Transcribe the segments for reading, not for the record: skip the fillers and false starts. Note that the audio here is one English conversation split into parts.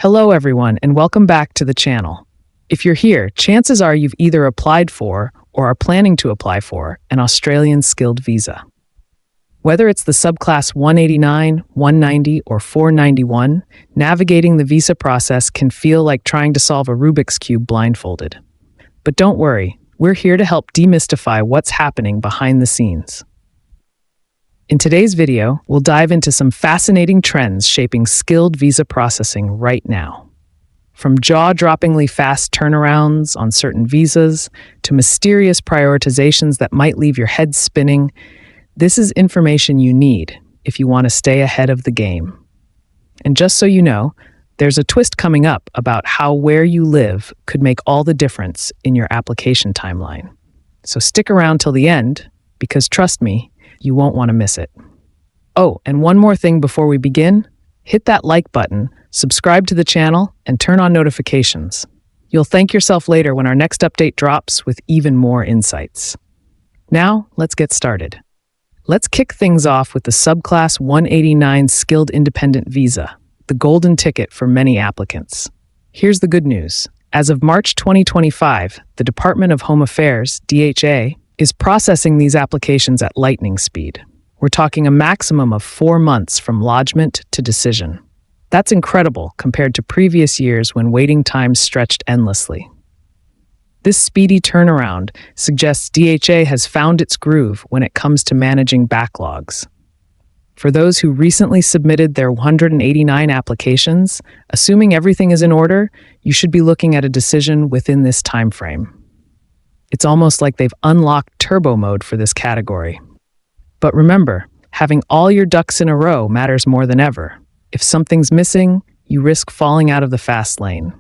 Hello everyone and welcome back to the channel. If you're here, chances are you've either applied for or are planning to apply for an Australian skilled visa. Whether it's the Subclass 189, 190, or 491, navigating the visa process can feel like trying to solve a Rubik's Cube blindfolded. But don't worry, we're here to help demystify what's happening behind the scenes. In today's video, we'll dive into some fascinating trends shaping skilled visa processing right now. From jaw-droppingly fast turnarounds on certain visas to mysterious prioritizations that might leave your head spinning, this is information you need if you want to stay ahead of the game. And just so you know, there's a twist coming up about how where you live could make all the difference in your application timeline. So stick around till the end, because trust me, you won't want to miss it. Oh, and one more thing before we begin, hit that like button, subscribe to the channel, and turn on notifications. You'll thank yourself later when our next update drops with even more insights. Now, let's get started. Let's kick things off with the Subclass 189 Skilled Independent Visa, the golden ticket for many applicants. Here's the good news. As of March 2025, the Department of Home Affairs, DHA, is processing these applications at lightning speed. We're talking a maximum of 4 months from lodgement to decision. That's incredible compared to previous years when waiting times stretched endlessly. This speedy turnaround suggests DHA has found its groove when it comes to managing backlogs. For those who recently submitted their 189 applications, assuming everything is in order, you should be looking at a decision within this time frame. It's almost like they've unlocked turbo mode for this category. But remember, having all your ducks in a row matters more than ever. If something's missing, you risk falling out of the fast lane.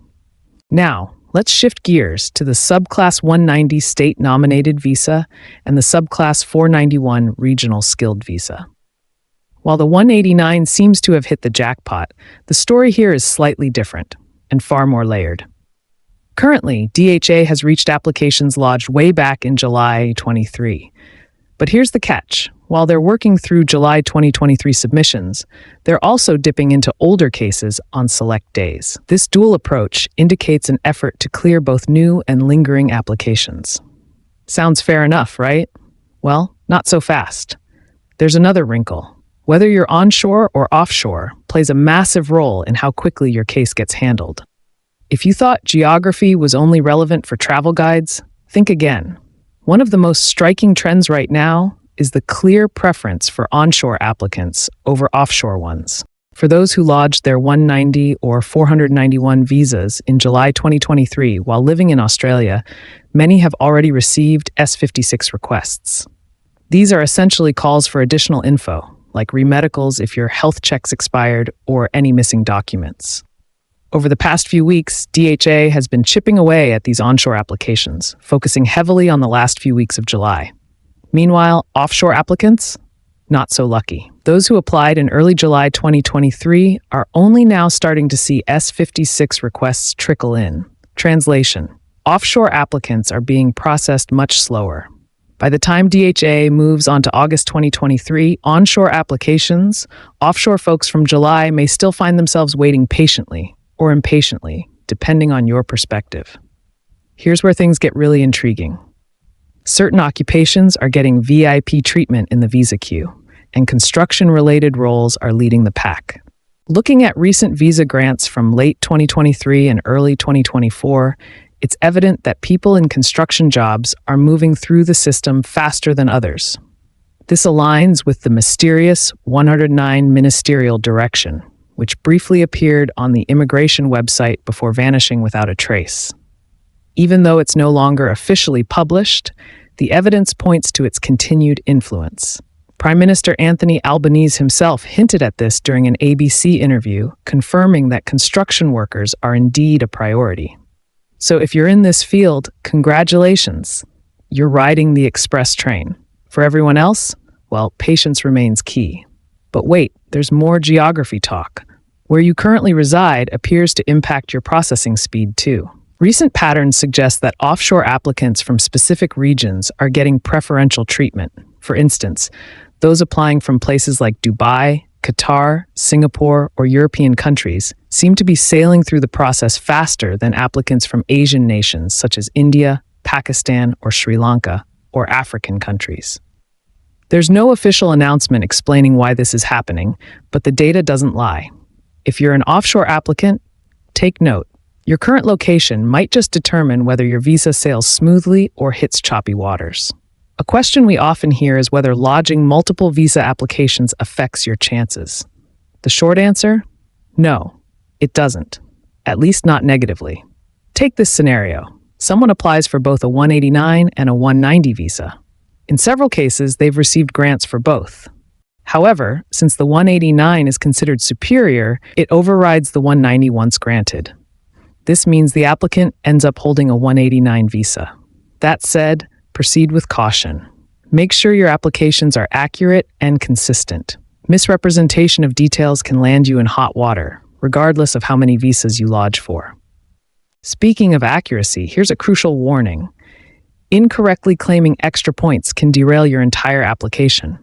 Now, let's shift gears to the Subclass 190 State-Nominated Visa and the Subclass 491 Regional Skilled Visa. While the 189 seems to have hit the jackpot, the story here is slightly different and far more layered. Currently, DHA has reached applications lodged way back in July 23. But here's the catch. While they're working through July 2023 submissions, they're also dipping into older cases on select days. This dual approach indicates an effort to clear both new and lingering applications. Sounds fair enough, right? Well, not so fast. There's another wrinkle. Whether you're onshore or offshore plays a massive role in how quickly your case gets handled. If you thought geography was only relevant for travel guides, think again. One of the most striking trends right now is the clear preference for onshore applicants over offshore ones. For those who lodged their 190 or 491 visas in July 2023 while living in Australia, many have already received S56 requests. These are essentially calls for additional info, like remedicals if your health check's expired or any missing documents. Over the past few weeks, DHA has been chipping away at these onshore applications, focusing heavily on the last few weeks of July. Meanwhile, offshore applicants? Not so lucky. Those who applied in early July 2023 are only now starting to see S56 requests trickle in. Translation: offshore applicants are being processed much slower. By the time DHA moves on to August 2023, onshore applications, offshore folks from July may still find themselves waiting patiently or impatiently, depending on your perspective. Here's where things get really intriguing. Certain occupations are getting VIP treatment in the visa queue, and construction-related roles are leading the pack. Looking at recent visa grants from late 2023 and early 2024, it's evident that people in construction jobs are moving through the system faster than others. This aligns with the mysterious 109 ministerial direction, which briefly appeared on the immigration website before vanishing without a trace. Even though it's no longer officially published, the evidence points to its continued influence. Prime Minister Anthony Albanese himself hinted at this during an ABC interview, confirming that construction workers are indeed a priority. So if you're in this field, congratulations. You're riding the express train. For everyone else, well, patience remains key. But wait, there's more geography talk. Where you currently reside appears to impact your processing speed too. Recent patterns suggest that offshore applicants from specific regions are getting preferential treatment. For instance, those applying from places like Dubai, Qatar, Singapore, or European countries seem to be sailing through the process faster than applicants from Asian nations such as India, Pakistan, or Sri Lanka, or African countries. There's no official announcement explaining why this is happening, but the data doesn't lie. If you're an offshore applicant, take note. Your current location might just determine whether your visa sails smoothly or hits choppy waters. A question we often hear is whether lodging multiple visa applications affects your chances. The short answer? No, it doesn't. At least not negatively. Take this scenario. Someone applies for both a 189 and a 190 visa. In several cases, they've received grants for both. However, since the 189 is considered superior, it overrides the 190 once granted. This means the applicant ends up holding a 189 visa. That said, proceed with caution. Make sure your applications are accurate and consistent. Misrepresentation of details can land you in hot water, regardless of how many visas you lodge for. Speaking of accuracy, here's a crucial warning. Incorrectly claiming extra points can derail your entire application.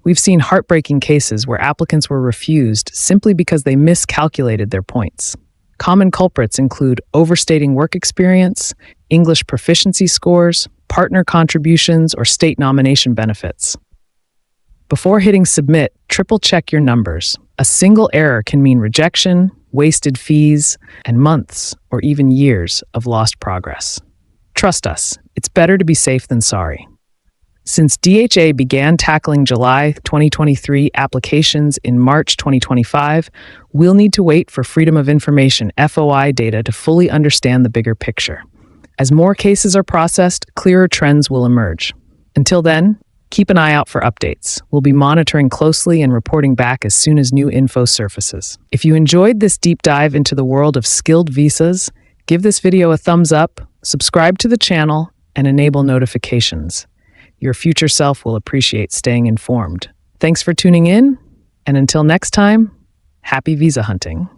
We've seen heartbreaking cases where applicants were refused simply because they miscalculated their points. Common culprits include overstating work experience, English proficiency scores, partner contributions, or state nomination benefits. Before hitting submit, triple-check your numbers. A single error can mean rejection, wasted fees, and months or even years of lost progress. Trust us, it's better to be safe than sorry. Since DHA began tackling July 2023 applications in March 2025, we'll need to wait for Freedom of Information (FOI) data to fully understand the bigger picture. As more cases are processed, clearer trends will emerge. Until then, keep an eye out for updates. We'll be monitoring closely and reporting back as soon as new info surfaces. If you enjoyed this deep dive into the world of skilled visas, give this video a thumbs up, subscribe to the channel, and enable notifications. Your future self will appreciate staying informed. Thanks for tuning in, and until next time, happy visa hunting.